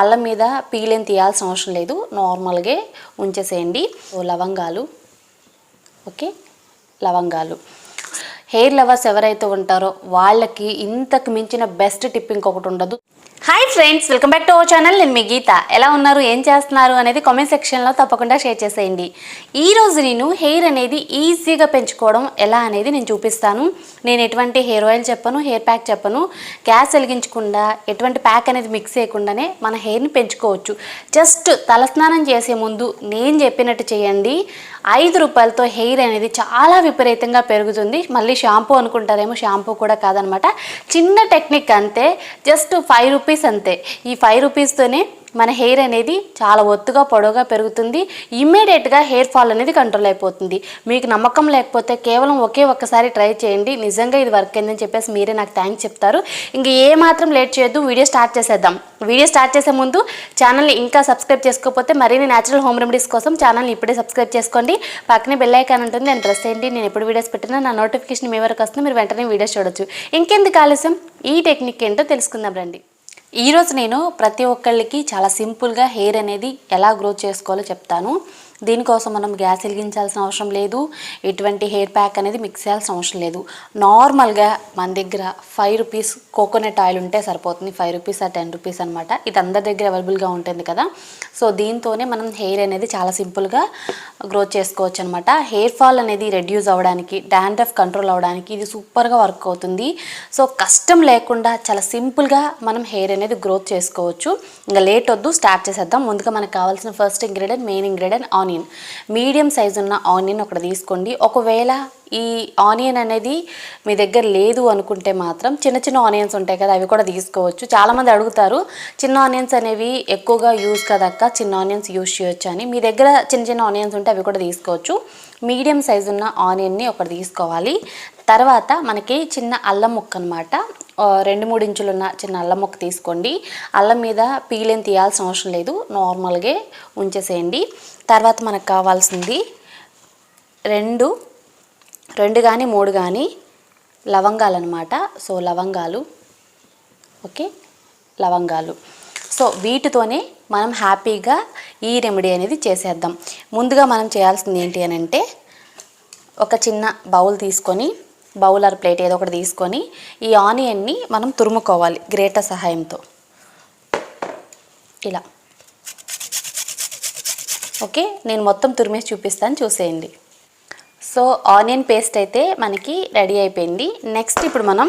అల్లం మీద పీలేం తీయాల్సిన అవసరం లేదు, నార్మల్గా ఉంచేసేయండి. లవంగాలు, ఓకే, లవంగాలు. హెయిర్ లవర్స్ ఎవరైతే ఉంటారో వాళ్ళకి ఇంతకు మించిన బెస్ట్ టిప్ ఇంకొకటి ఉండదు. Hi friends, welcome back to our channel. నేను మీ గీత. ఎలా ఉన్నారు, ఏం చేస్తున్నారు అనేది కామెంట్ సెక్షన్లో తప్పకుండా షేర్ చేసేయండి. ఈరోజు నేను హెయిర్ అనేది ఈజీగా పెంచుకోవడం ఎలా అనేది నేను చూపిస్తాను. నేను ఎటువంటి హెయిర్ ఆయిల్ చెప్పను, హెయిర్ ప్యాక్ చెప్పను. గ్యాస్ వెలిగించకుండా ఎటువంటి ప్యాక్ అనేది మిక్స్ చేయకుండానే మన హెయిర్ని పెంచుకోవచ్చు. జస్ట్ తలస్నానం చేసే ముందు నేను చెప్పినట్టు చేయండి. 5 రూపాయలతో హెయిర్ అనేది చాలా విపరీతంగా పెరుగుతుంది. మళ్ళీ షాంపూ అనుకుంటారేమో, షాంపూ కూడా కాదనమాట. చిన్న టెక్నిక్ అంతే, జస్ట్ 5 రూపీస్ అంతే. ఈ 5 రూపీస్తోనే మన హెయిర్ అనేది చాలా ఒత్తుగా పొడవుగా పెరుగుతుంది. ఇమ్మీడియట్గా హెయిర్ ఫాల్ అనేది కంట్రోల్ అయిపోతుంది. మీకు నమ్మకం లేకపోతే కేవలం ఒక్కసారి ట్రై చేయండి. నిజంగా ఇది వర్క్ అయిందని చెప్పేసి మీరే నాకు థ్యాంక్స్ చెప్తారు. ఇంక ఏమాత్రం లేట్ చేయొద్దు, వీడియో స్టార్ట్ చేసేద్దాం. వీడియో స్టార్ట్ చేసే ముందు ఛానల్ని ఇంకా సబ్స్క్రైబ్ చేసుకోకపోతే మరిన్ని న్యాచురల్ హోమ్ రెమెడీస్ కోసం ఛానల్ని ఇప్పుడే సబ్స్క్రైబ్ చేసుకోండి. పక్కనే బెల్ ఐకాన్ ఉంటుంది, దాన్ని ప్రెస్ చేయండి. నేను ఎప్పుడు వీడియోస్ పెట్టినా నా నోటిఫికేషన్ మీ వరకు వస్తుంది, మీరు వెంటనే వీడియోస్ చూడొచ్చు. ఇంకెందుకు ఆలస్యం, ఈ టెక్నిక్ ఏంటో తెలుసుకుందాం రండి. ఈరోజు నేను ప్రతి ఒక్కళ్ళకి చాలా సింపుల్గా హెయిర్ అనేది ఎలా గ్రోత్ చేసుకోవాలో చెప్తాను. దీనికోసం మనం గ్యాస్ వెలిగించాల్సిన అవసరం లేదు, ఎటువంటి హెయిర్ ప్యాక్ అనేది మిక్స్ చేయాల్సిన అవసరం లేదు. నార్మల్గా మన దగ్గర 5 రూపీస్ కోకోనట్ ఆయిల్ ఉంటే సరిపోతుంది. 5 రూపీస్ ఆ 10 రూపీస్ అనమాట. ఇది అందరి దగ్గర అవైలబుల్గా ఉంటుంది కదా. సో దీంతోనే మనం హెయిర్ అనేది చాలా సింపుల్గా గ్రోత్ చేసుకోవచ్చు అనమాట. హెయిర్ ఫాల్ అనేది రెడ్యూస్ అవ్వడానికి, డాండ్రఫ్ కంట్రోల్ అవ్వడానికి ఇది సూపర్గా వర్క్ అవుతుంది. సో కష్టం లేకుండా చాలా సింపుల్గా మనం హెయిర్ అనేది గ్రోత్ చేసుకోవచ్చు. ఇంకా లేట్ వద్దు, స్టార్ట్ చేసేద్దాం. ముందుగా మనకు కావాల్సిన first ingredient, main ingredient onion. Medium size ఉన్న ఆనియన్ ఒకటి తీసుకోండి. ఒకవేళ ఈ ఆనియన్ అనేది మీ దగ్గర లేదు అనుకుంటే మాత్రం చిన్న చిన్న ఆనియన్స్ ఉంటాయి కదా, అవి కూడా తీసుకోవచ్చు. చాలామంది అడుగుతారు చిన్న ఆనియన్స్ అనేవి ఎక్కువగా యూజ్ కదక్క, చిన్న ఆనియన్స్ యూజ్ చేయొచ్చు అని. మీ దగ్గర చిన్న చిన్న ఆనియన్స్ ఉంటే అవి కూడా తీసుకోవచ్చు. మీడియం సైజు ఉన్న ఆనియన్ని ఒకటి తీసుకోవాలి. తర్వాత మనకి చిన్న అల్లం ముక్క అనమాట, 2-3 ఇంచులున్న చిన్న అల్లం ముక్క తీసుకోండి. అల్లం మీద పీలేం తీయాల్సిన అవసరం లేదు, నార్మల్గా ఉంచేసేయండి. తర్వాత మనకు కావాల్సింది 2 కానీ 3 కానీ లవంగాలు అనమాట. సో లవంగాలు, ఓకే, లవంగాలు. సో వీటితోనే మనం హ్యాపీగా ఈ రెమెడీ అనేది చేసేద్దాం. ముందుగా మనం చేయాల్సింది ఏంటి అని అంటే, ఒక చిన్న బౌల్ తీసుకొని, బౌల్ ఆర్ ప్లేట్ ఏదో ఒకటి తీసుకొని ఈ ఆనియన్ని మనం తురుముకోవాలి గ్రేటర్ సహాయంతో, ఇలా. ఓకే, నేను మొత్తం తురిమేసి చూపిస్తాను, చూసేయండి. సో ఆనియన్ పేస్ట్ అయితే మనకి రెడీ అయిపోయింది. నెక్స్ట్ ఇప్పుడు మనం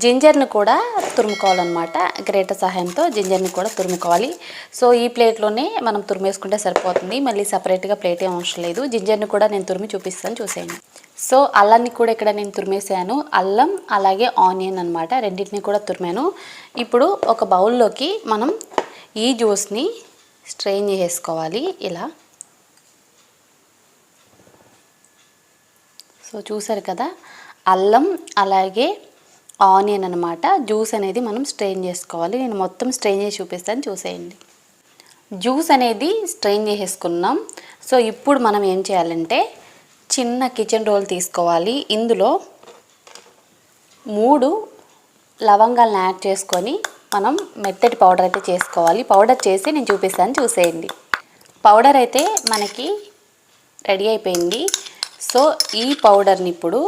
జింజర్ని కూడా తురుముకోవాలన్నమాట. గ్రేటర్ సహాయంతో జింజర్ని కూడా తురుముకోవాలి. సో ఈ ప్లేట్లోనే మనం తురిమేసుకుంటే సరిపోతుంది, మళ్ళీ సపరేట్గా ప్లేట్ ఏం అవసరం లేదు. జింజర్ని కూడా నేను తురిమి చూపిస్తాను, చూసేయండి. సో అల్లాన్ని కూడా ఇక్కడ నేను తురిమేసాను. అల్లం అలాగే ఆనియన్ అనమాట, రెండింటిని కూడా తురిమాను. ఇప్పుడు ఒక బౌల్లోకి మనం ఈ జ్యూస్ని స్ట్రెయిన్ చేసుకోవాలి, ఇలా. సో చూసారు కదా, అల్లం అలాగే ఆనియన్ అనమాట, జ్యూస్ అనేది మనం స్ట్రెయిన్ చేసుకోవాలి. నేను మొత్తం స్ట్రెయిన్ చేసి చూపిస్తాను, చూసేయండి. జ్యూస్ అనేది స్ట్రెయిన్ చేసేసుకున్నాం. సో ఇప్పుడు మనం ఏం చేయాలంటే, చిన్న కిచెన్ రోల్ తీసుకోవాలి. ఇందులో 3 లవంగాలను యాడ్ చేసుకొని మనం మెత్తటి పౌడర్ అయితే చేసుకోవాలి. పౌడర్ చేసి నేను చూపిస్తాను, చూసేయండి. పౌడర్ అయితే మనకి రెడీ అయిపోయింది. సో ఈ పౌడర్ని ఇప్పుడు,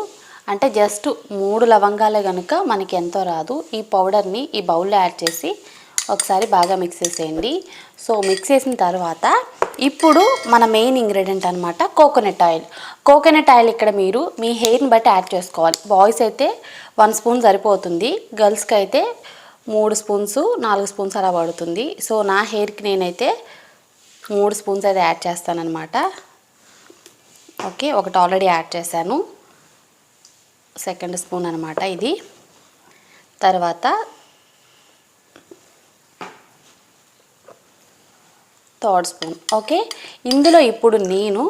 అంటే జస్ట్ 3 లవంగాలే కనుక మనకి ఎంతో రాదు, ఈ పౌడర్ని ఈ బౌల్లో యాడ్ చేసి ఒకసారి బాగా మిక్స్ చేసేయండి. సో మిక్స్ చేసిన తర్వాత ఇప్పుడు మన మెయిన్ ఇంగ్రీడియంట్ అనమాట కోకోనట్ ఆయిల్. కోకోనట్ ఆయిల్ ఇక్కడ మీరు మీ హెయిర్ని బట్టి యాడ్ చేసుకోవాలి. బాయ్స్ అయితే 1 స్పూన్ సరిపోతుంది, గర్ల్స్కి అయితే 3 స్పూన్స్ 4 స్పూన్స్ అలా పడుతుంది. సో నా హెయిర్కి నేనైతే 3 స్పూన్స్ అయితే యాడ్ చేస్తానన్నమాట. ఓకే, ఒకటి ఆల్రెడీ యాడ్ చేశాను, సెకండ్ స్పూన్ అనమాట ఇది. తర్వాత థర్డ్ స్పూన్. ఓకే, ఇందులో ఇప్పుడు నేను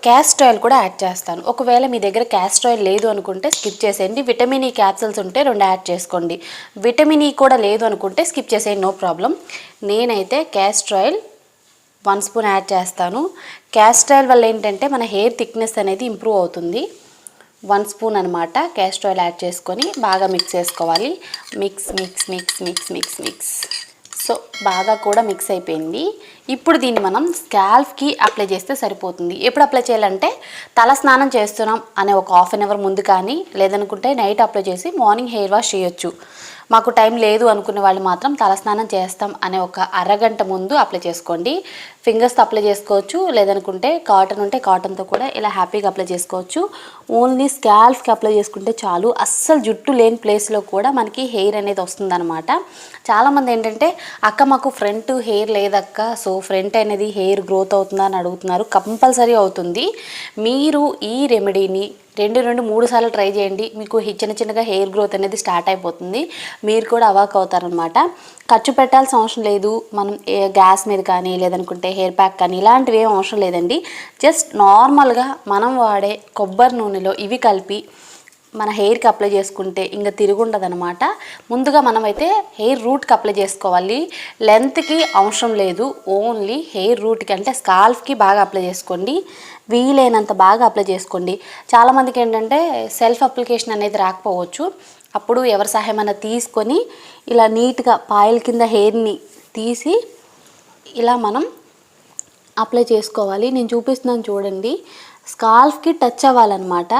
క్యాస్టర్ ఆయిల్ కూడా యాడ్ చేస్తాను. ఒకవేళ మీ దగ్గర క్యాస్టర్ ఆయిల్ లేదు అనుకుంటే స్కిప్ చేసేయండి. విటమిన్ ఈ క్యాప్సూల్స్ ఉంటే 2 యాడ్ చేసుకోండి. విటమిన్ ఈ కూడా లేదు అనుకుంటే స్కిప్ చేసేయండి, నో ప్రాబ్లం. నేనైతే క్యాస్టర్ ఆయిల్ 1 స్పూన్ యాడ్ చేస్తాను. క్యాస్టర్ ఆయిల్ వల్ల ఏంటంటే మన హెయిర్ థిక్నెస్ అనేది ఇంప్రూవ్ అవుతుంది. 1 స్పూన్ అనమాట క్యాస్టర్ ఆయిల్ యాడ్ చేసుకొని బాగా మిక్స్ చేసుకోవాలి. Mix mix mix mix mix mix. So బాగా కూడా మిక్స్ అయిపోయింది. ఇప్పుడు దీన్ని మనం స్కాల్ఫ్కి అప్లై చేస్తే సరిపోతుంది. ఎప్పుడు అప్లై చేయాలంటే తల స్నానం చేస్తున్నాం అనే ఒక హాఫ్ అన్ అవర్ ముందు కానీ, లేదనుకుంటే నైట్ అప్లై చేసి మార్నింగ్ హెయిర్ వాష్ చేయొచ్చు. మాకు టైం లేదు అనుకునే వాళ్ళు మాత్రం తలస్నానం చేస్తాం అనే ఒక అరగంట ముందు అప్లై చేసుకోండి. ఫింగర్స్తో అప్లై చేసుకోవచ్చు, లేదనుకుంటే కాటన్ ఉంటే కాటన్తో కూడా ఇలా హ్యాపీగా అప్లై చేసుకోవచ్చు. ఓన్లీ స్కాల్ఫ్కి అప్లై చేసుకుంటే చాలు. అస్సలు జుట్టు లేని ప్లేస్లో కూడా మనకి హెయిర్ అనేది వస్తుందన్నమాట. చాలామంది ఏంటంటే అక్క మాకు ఫ్రంట్ హెయిర్ లేదక్క, సో ఫ్రంట్ అనేది హెయిర్ గ్రోత్ అవుతుందా అని అడుగుతున్నారు. కంపల్సరీ అవుతుంది. మీరు ఈ రెమెడీని 2-3 సార్లు ట్రై చేయండి. మీకు చిన్నగా హెయిర్ గ్రోత్ అనేది స్టార్ట్ అయిపోతుంది. మీరు కూడా అవాక్ అవుతారనమాట. ఖర్చు పెట్టాల్సిన అవసరం లేదు. మనం గ్యాస్ మీద కానీ, లేదనుకుంటే హెయిర్ ప్యాక్ కానీ ఇలాంటివి ఏం అవసరం లేదండి. జస్ట్ నార్మల్గా మనం వాడే కొబ్బరి నూనెలో ఇవి కలిపి మన హెయిర్కి అప్లై చేసుకుంటే ఇంకా తిరుగుండదు అనమాట. ముందుగా మనమైతే హెయిర్ రూట్కి అప్లై చేసుకోవాలి. లెంత్కి అవసరం లేదు, ఓన్లీ హెయిర్ రూట్కి అంటే స్కాల్ఫ్కి బాగా అప్లై చేసుకోండి. వీలైనంత బాగా అప్లై చేసుకోండి. చాలామందికి ఏంటంటే సెల్ఫ్ అప్లికేషన్ అనేది రాకపోవచ్చు. అప్పుడు ఎవరి సహాయమైనా తీసుకొని ఇలా నీట్గా పాయల కింద హెయిర్ని తీసి ఇలా మనం అప్లై చేసుకోవాలి. నేను చూపిస్తున్నాను చూడండి. స్కాల్ఫ్కి టచ్ అవ్వాలన్నమాట.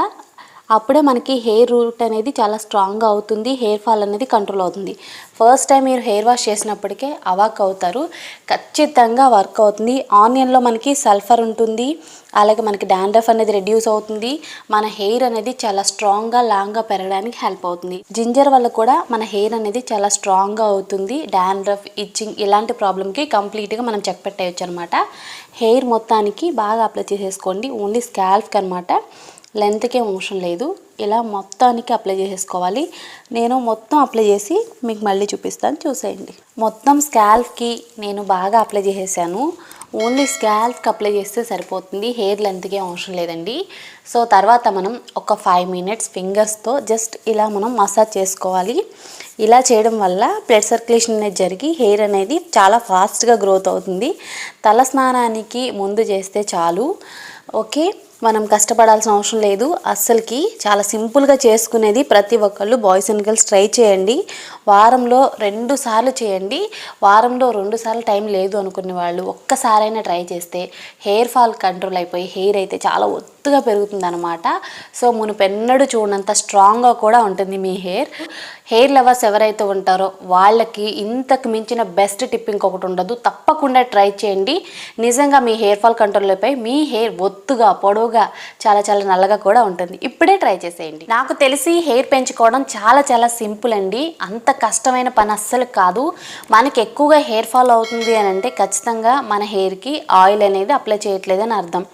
అప్పుడే మనకి హెయిర్ రూట్ అనేది చాలా స్ట్రాంగ్గా అవుతుంది. హెయిర్ ఫాల్ అనేది కంట్రోల్ అవుతుంది. ఫస్ట్ టైం మీరు హెయిర్ వాష్ చేసినప్పటికే అవాక్ అవుతారు. ఖచ్చితంగా వర్క్ అవుతుంది. ఆనియన్లో మనకి సల్ఫర్ ఉంటుంది, అలాగే మనకి డాండ్రఫ్ అనేది రెడ్యూస్ అవుతుంది. మన హెయిర్ అనేది చాలా స్ట్రాంగ్గా లాంగ్గా పెరగడానికి హెల్ప్ అవుతుంది. జింజర్ వల్ల కూడా మన హెయిర్ అనేది చాలా స్ట్రాంగ్గా అవుతుంది. డాండ్రఫ్, ఇచ్చింగ్ ఇలాంటి ప్రాబ్లంకి కంప్లీట్గా మనం చెక్ పెట్టేయచ్చు అనమాట. హెయిర్ మొత్తానికి బాగా అప్లై చేసేసుకోండి. ఓన్లీ స్కాల్ఫ్కి అనమాట, లెంత్కి అవసరం లేదు. ఇలా మొత్తానికి అప్లై చేసేసుకోవాలి. నేను మొత్తం అప్లై చేసి మీకు మళ్ళీ చూపిస్తాను, చూసేయండి. మొత్తం స్కాల్ఫ్కి నేను బాగా అప్లై చేసేసాను. ఓన్లీ స్కాల్ఫ్కి అప్లై చేస్తే సరిపోతుంది. హెయిర్ లెంత్కి అవసరం లేదండి. సో తర్వాత మనం ఒక 5 మినిట్స్ ఫింగర్స్తో జస్ట్ ఇలా మనం మసాజ్ చేసుకోవాలి. ఇలా చేయడం వల్ల బ్లడ్ సర్క్యులేషన్ అనేది జరిగి హెయిర్ అనేది చాలా ఫాస్ట్గా గ్రోత్ అవుతుంది. తల స్నానానికి ముందు చేస్తే చాలు. ఓకే, మనం కష్టపడాల్సిన అవసరం లేదు. అస్సలకి చాలా సింపుల్గా చేసుకునేది ప్రతి ఒక్కళ్ళు బాయ్స్ అండ్ గర్ల్స్ ట్రై చేయండి. వారంలో 2 సార్లు చేయండి. వారంలో 2 సార్లు టైం లేదు అనుకునే వాళ్ళు ఒక్కసారైనా ట్రై చేస్తే హెయిర్ ఫాల్ కంట్రోల్ అయిపోయి హెయిర్ అయితే చాలా ఒత్తుగా పెరుగుతుంది అనమాట. సో మునుపెన్నడూ చూడనంత స్ట్రాంగ్గా కూడా ఉంటుంది మీ హెయిర్ లవర్స్ ఎవరైతే ఉంటారో వాళ్ళకి ఇంతకు మించిన బెస్ట్ టిప్ ఇంకొకటి ఉండదు. తప్పకుండా ట్రై చేయండి. నిజంగా మీ హెయిర్ ఫాల్ కంట్రోల్ అయిపోయి మీ హెయిర్ ఒత్తుగా పొడవుగా చాలా నల్లగా కూడా ఉంటుంది. ఇప్పుడే ట్రై చేసేయండి. నాకు తెలిసి హెయిర్ పెంచుకోవడం చాలా సింపుల్ అండి. అంత కష్టమైన పని అస్సలు కాదు. మనకి ఎక్కువగా హెయిర్ ఫాల్ అవుతుంది అని అంటే ఖచ్చితంగా మన హెయిర్కి ఆయిల్ అనేది అప్లై చేయట్లేదని అర్థం.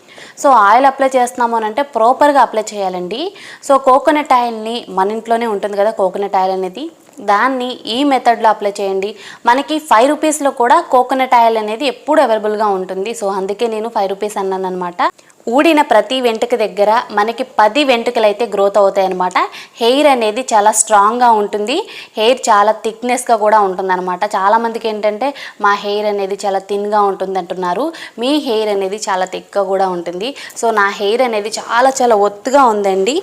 సో ఆయిల్ అప్లై చేస్తున్నాము అని అంటే ప్రాపర్గా అప్లై చేయాలండి. సో కోకోనట్ ఆయిల్ని మన ఇంట్లోనే ఉంటుంది కదా కోకోనట్ ఆయిల్ అనేది, దాన్ని ఈ మెథడ్లో అప్లై చేయండి. మనకి 5 రూపీస్లో కూడా కోకోనట్ ఆయిల్ అనేది ఎప్పుడు అవైలబుల్గా ఉంటుంది. సో అందుకే నేను 5 రూపీస్ అన్నాను అనమాట. ఊడిన ప్రతి వెంట్రుక దగ్గర మనకి 10 వెంట్రుకలు అయితే గ్రోత్ అవుతాయి అనమాట. హెయిర్ అనేది చాలా స్ట్రాంగ్గా ఉంటుంది. హెయిర్ చాలా థిక్నెస్గా కూడా ఉంటుంది అనమాట. చాలామందికి ఏంటంటే మా హెయిర్ అనేది చాలా థిన్గా ఉంటుంది అంటున్నారు. మీ హెయిర్ అనేది చాలా థిక్గా కూడా ఉంటుంది. సో నా హెయిర్ అనేది చాలా ఒత్తుగా ఉందండి.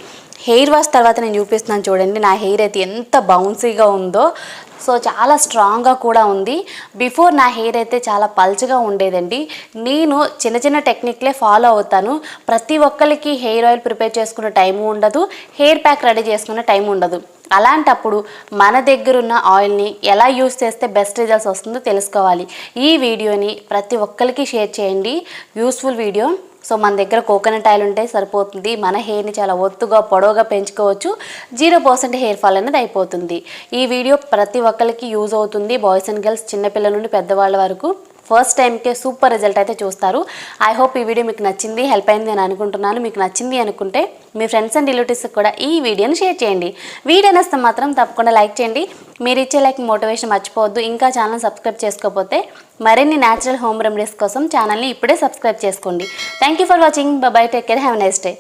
హెయిర్ వాష్ తర్వాత నేను చూపిస్తున్నాను చూడండి. నా హెయిర్ అయితే ఎంత బౌన్సీగా ఉందో. సో చాలా స్ట్రాంగ్గా కూడా ఉంది. బిఫోర్ నా హెయిర్ అయితే చాలా పల్చగా ఉండేదండి. నేను చిన్న టెక్నిక్లే ఫాలో అవుతాను. ప్రతి ఒక్కరికి హెయిర్ ఆయిల్ ప్రిపేర్ చేసుకునే టైం ఉండదు, హెయిర్ ప్యాక్ రెడీ చేసుకునే టైం ఉండదు. అలాంటప్పుడు మన దగ్గర ఉన్న ఆయిల్ని ఎలా యూస్ చేస్తే బెస్ట్ రిజల్ట్స్ వస్తుందో తెలుసుకోవాలి. ఈ వీడియోని ప్రతి ఒక్కరికి షేర్ చేయండి. Useful video. సో మన దగ్గర కోకోనట్ ఆయిల్ ఉంటే సరిపోతుంది. మన హెయిర్ని చాలా ఒత్తుగా పొడవుగా పెంచుకోవచ్చు. 0% హెయిర్ ఫాల్ అనేది అయిపోతుంది. ఈ వీడియో ప్రతి ఒక్కరికి యూజ్ అవుతుంది. బాయ్స్ అండ్ గర్ల్స్, చిన్నపిల్లల నుండి పెద్దవాళ్ళ వరకు ఫస్ట్ టైంకే సూపర్ రిజల్ట్ అయితే చూస్తారు. ఐ హోప్ ఈ వీడియో మీకు నచ్చింది, హెల్ప్ అయింది అని అనుకుంటున్నాను. మీకు నచ్చింది అనుకుంటే మీ ఫ్రెండ్స్ అండ్ రిలేటివ్స్కి కూడా ఈ వీడియోని షేర్ చేయండి. వీడియో నచ్చితే మాత్రం తప్పకుండా లైక్ చేయండి. మీరు ఇచ్చే లైక్ మోటివేషన్ మర్చిపోవద్దు. ఇంకా ఛానల్ సబ్స్క్రైబ్ చేసుకోకపోతే మరిన్ని న్యాచురల్ హోమ్ రెమెడీస్ కోసం ఛానల్ని ఇప్పుడే సబ్స్క్రైబ్ చేసుకోండి. Thank you for watching. By, take care, have a nice day.